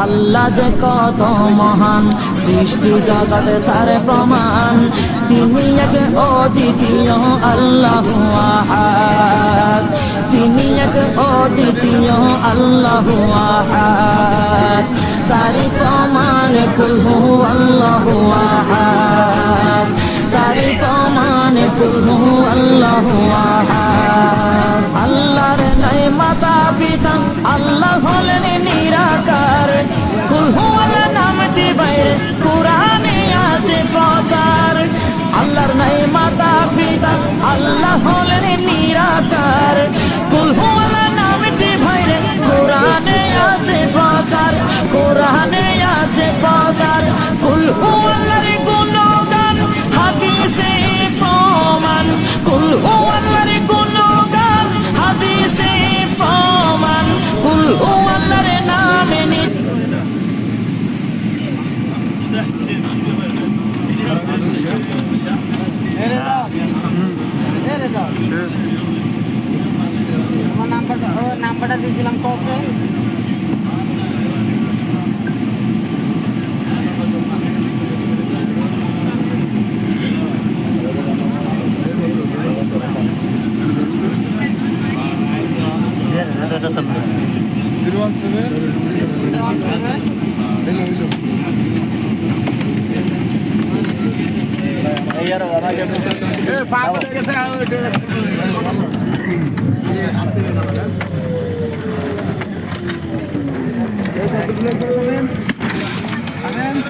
আল্লাহ যে কত মহান, সৃষ্টি জগতে তার প্রমাণ। তিনি এক অদ্বিতীয় আল্লাহু আহাদ, তিনি এক অদ্বিতীয় আল্লাহু আহাদ। তারি প্রমাণ কুল হু আল্লাহু আহাদ, তারি প্রমাণ কুল হু আল্লাহু আহাদ। আল্লাহর নাই মাতা পিতা, আল্লাহ হলেন নিরাকার। কুল হু আল্লাহ নামটি বাইরে কুরআনে আছে প্রচার। আল্লাহর নাই মাতা পিতা, আল্লাহ হলেন নিরাকার। কুল হু আল্লাহ নামটি বাইরে কুরআনে আছে প্রচার, কুরআনে আছে প্রচার। কুল হু আল্লাহর গুণগান হাদিসে প্রমাণ, কুল হু আল্লাহর গুণগান হাদিসে প্রমাণ। কুল হু আল্লাহর নামে নাম্বারটা দিয়েছিলাম কসে